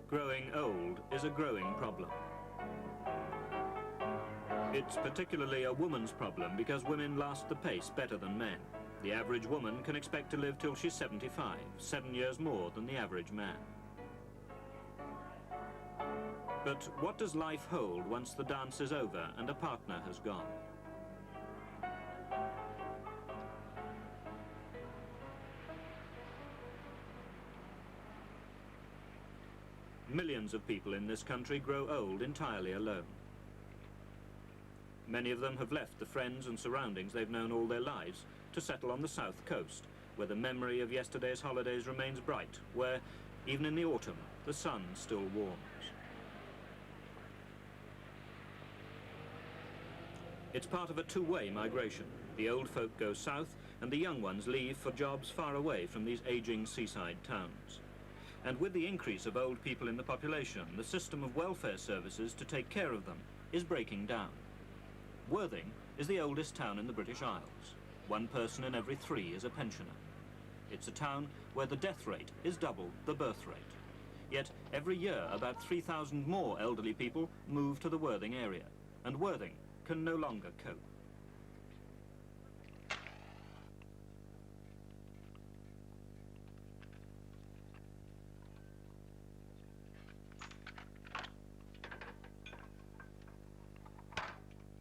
Growing old is a growing problem. It's particularly a woman's problem because women last the pace better than men. The average woman can expect to live till she's 75, 7 years more than the average man. But what does life hold once the dance is over and a partner has gone? Millions of people in this country grow old entirely alone. Many of them have left the friends and surroundings they've known all their lives to settle on the south coast, where the memory of yesterday's holidays remains bright, where, even in the autumn, the sun still warms. It's part of a two-way migration. The old folk go south, and the young ones leave for jobs far away from these aging seaside towns. And with the increase of old people in the population, the system of welfare services to take care of them is breaking down. Worthing is the oldest town in the British Isles. 1 person in every 3 is a pensioner. It's a town where the death rate is double the birth rate. Yet every year about 3,000 more elderly people move to the Worthing area, and Worthing can no longer cope.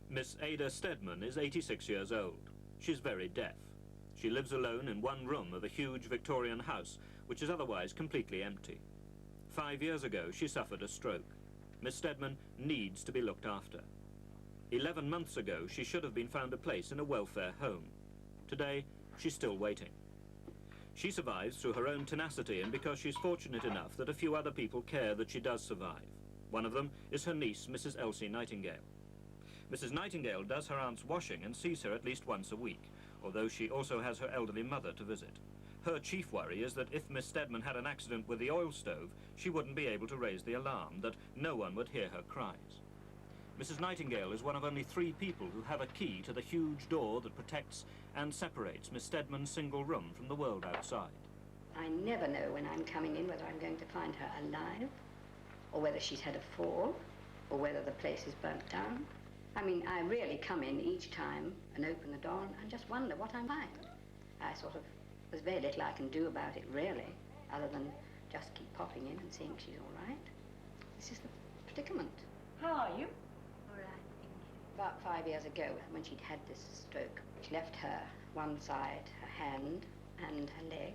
Miss Stedman is 86 years old. She's very deaf. She lives alone in 1 room of a huge Victorian house, which is otherwise completely empty. 5 years ago, she suffered a stroke. Miss Stedman needs to be looked after. 11 months ago, she should have been found a place in a welfare home. Today, she's still waiting. She survives through her own tenacity and because she's fortunate enough that a few other people care that she does survive. One of them is her niece, Mrs. Elsie Nightingale. Mrs. Nightingale does her aunt's washing and sees her at least once a week, although she also has her elderly mother to visit. Her chief worry is that if Miss Stedman had an accident with the oil stove, she wouldn't be able to raise the alarm, that no one would hear her cries. Mrs. Nightingale is one of only 3 people who have a key to the huge door that protects and separates Miss Stedman's single room from the world outside. I never know when I'm coming in whether I'm going to find her alive, or whether she's had a fall, or whether the place is burnt down. I mean, I really come in each time and open the door and just wonder what I find. There's very little I can do about it, really, other than just keep popping in and seeing she's all right. This is the predicament. How are you? All right. About 5 years ago, when she'd had this stroke, which left her one side, her hand and her leg,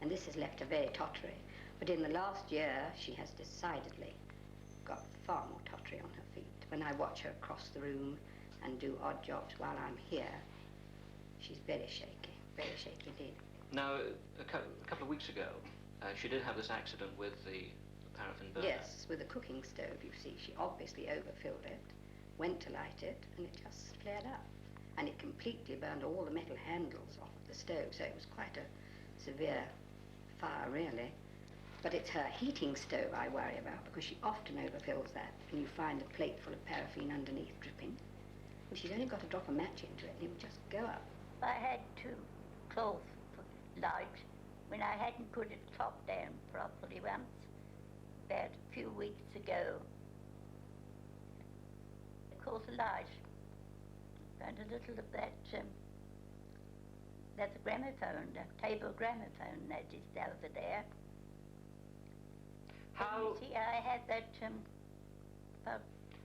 and this has left her very tottery. But in the last year, she has decidedly got far more tottery on her feet. When I watch her across the room and do odd jobs while I'm here, she's very shaky indeed. Now, a couple of weeks ago, she did have this accident with the paraffin burner. Yes, with the cooking stove, you see. She obviously overfilled it, went to light it, and it just flared up. And it completely burned all the metal handles off of the stove, so it was quite a severe fire, really. But it's her heating stove I worry about, because she often overfills that, and you find a plate full of paraffin underneath dripping. And she's only got to drop a match into it, and it would just go up. I had to close the light when I hadn't put it top down properly once, about a few weeks ago. Of course, the light, found a little of that, that's a gramophone, a table gramophone that is over there. How, you see, I had that,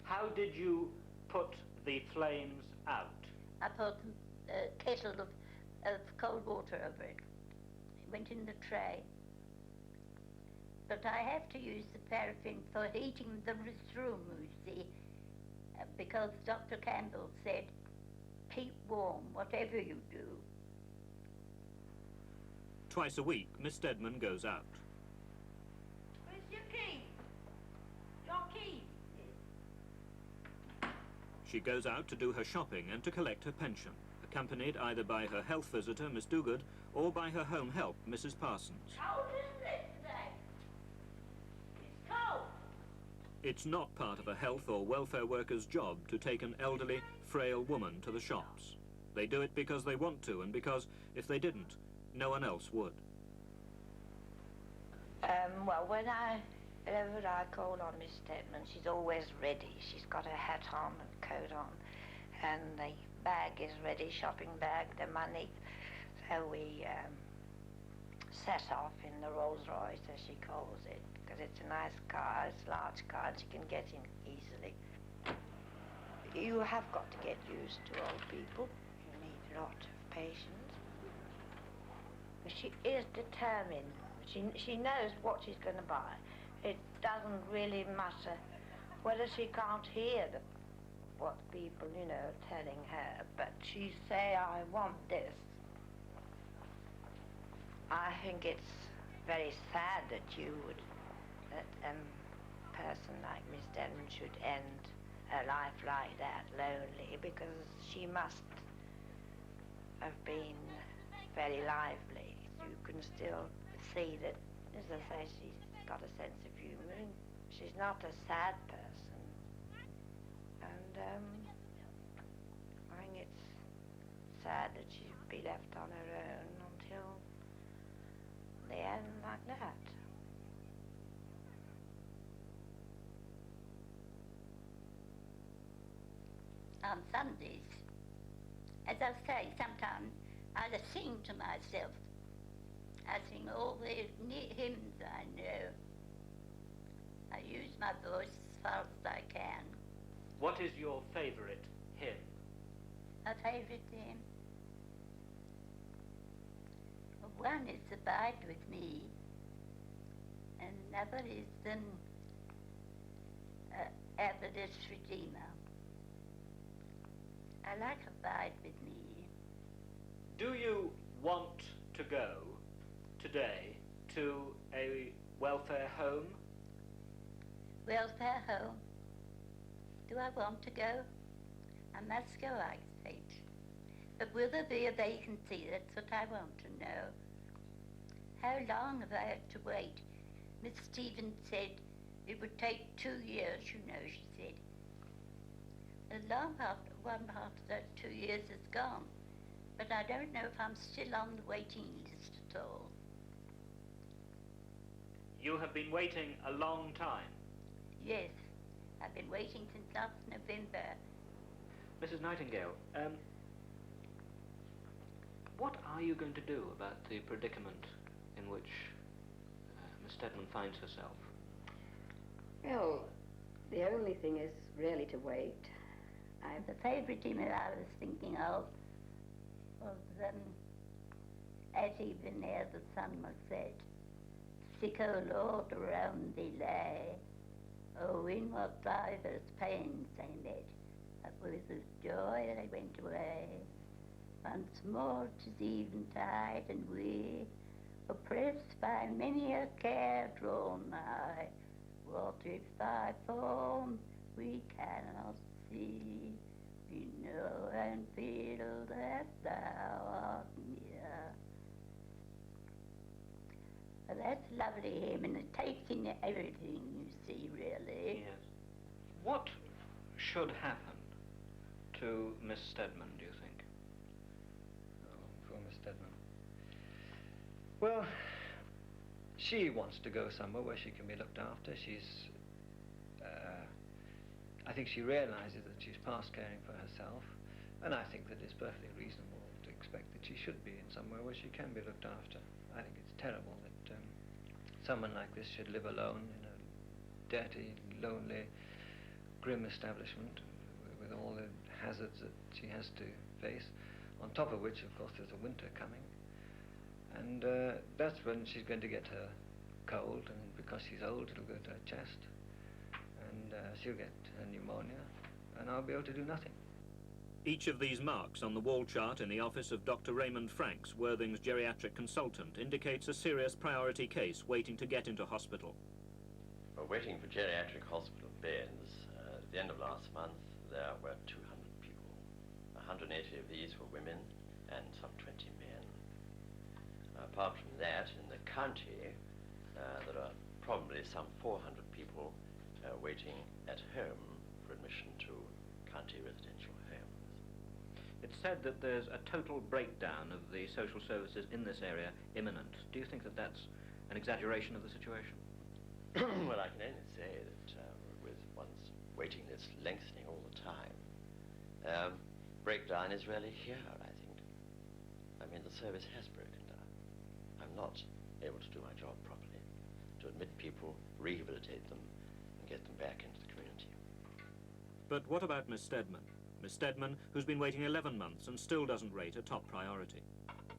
how did you put the flames out? I put a kettle of cold water over it. It went in the tray. But I have to use the paraffin for heating the room, you see, because Dr. Campbell said, keep warm, whatever you do. Twice a week, Miss Stedman goes out. Where's your key? Your key? She goes out to do her shopping and to collect her pension, accompanied either by her health visitor, Miss Duguid, or by her home help, Mrs. Parsons. Cold, isn't it, today? It's cold. It's not part of a health or welfare worker's job to take an elderly, frail woman to the shops. They do it because they want to, and because, if they didn't, no one else would. Well, when I Whenever I call on Miss Stedman, she's always ready. She's got her hat on and coat on, and the bag is ready, shopping bag, the money. So we set off in the Rolls Royce, as she calls it, because it's a nice car, it's a large car, and she can get in easily. You have got to get used to old people. You need a lot of patience. But she is determined. She knows what she's going to buy. It doesn't really matter whether she can't hear what people, you know, are telling her, but she say, I want this. I think it's very sad that that a person like Miss Stedman should end her life like that, lonely, because she must have been very lively. You can still see that, as I say, she's got a sense of humour, and she's not a sad person. And I think it's sad that she'd be left on her own until the end like that. On Sundays, as I say, sometimes I just sing to myself. I sing all the hymns I know. I use my voice as far as I can. What is your favourite hymn? My favourite hymn? Well, one is Abide With Me, and another is Ever This Redeemer. I like Abide With Me. Do you want to go today to a welfare home? Welfare home? Do I want to go? I must go, I think. But will there be a vacancy? That's what I want to know. How long have I had to wait? Miss Stevens said it would take 2 years, you know, she said. One part of that 2 years is gone, but I don't know if I'm still on the waiting list at all. You have been waiting a long time. Yes, I've been waiting since last November. Mrs. Nightingale, what are you going to do about the predicament in which Miss Stedman finds herself? Well, the only thing is really to wait. The favourite hymn I was thinking of was As Even Ere the Sun Was Set. Sick, O Lord, around thee lay. Oh, in what divers pains they met, but with whose joy they went away. Once more 'tis eventide, and we, oppressed by many a care drawn nigh, what if thy form we cannot see? We know and feel that thou art near. Well, that's a lovely hymn, and it takes in everything, you see, really. Yes. What should happen to Miss Stedman, do you think? Oh, poor Miss Stedman. Well, she wants to go somewhere where she can be looked after. I think she realizes that she's past caring for herself, and I think that it's perfectly reasonable to expect that she should be in somewhere where she can be looked after. I think it's terrible that someone like this should live alone in a dirty, lonely, grim establishment with all the hazards that she has to face, on top of which, of course, there's a winter coming. And that's when she's going to get her cold, and because she's old, it'll go to her chest, and she'll get her pneumonia, and I'll be able to do nothing. Each of these marks on the wall chart in the office of Dr. Raymond Franks, Worthing's geriatric consultant, indicates a serious priority case waiting to get into hospital. We're waiting for geriatric hospital beds. At the end of last month, there were 200 people. 180 of these were women and some 20 men. Apart from that, in the county, there are probably some 400 people waiting at home for admission to county residential homes. It's said that there's a total breakdown of the social services in this area imminent. Do you think that that's an exaggeration of the situation? Well, I can only say that with one's waiting list lengthening all the time, breakdown is really here, I think. I mean, the service has broken down. I'm not able to do my job properly, to admit people, rehabilitate them, and get them back into the community. But what about Miss Stedman? Miss Stedman, who's been waiting 11 months and still doesn't rate a top priority.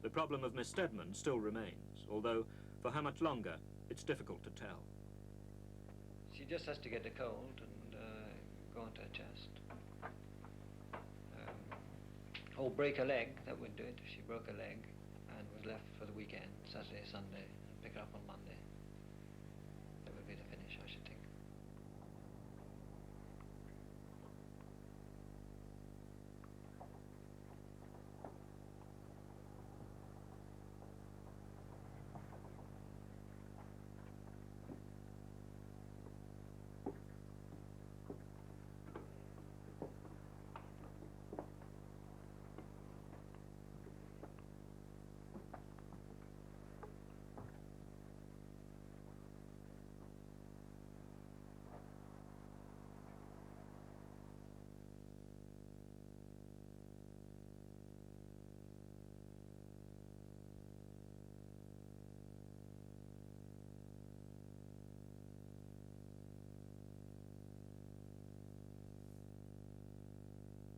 The problem of Miss Stedman still remains, although for how much longer, it's difficult to tell. She just has to get a cold and go onto her chest. Or break a leg, that would do it if she broke a leg and was left for the weekend, Saturday, Sunday, and pick her up on Monday. That would be the finish, I should think.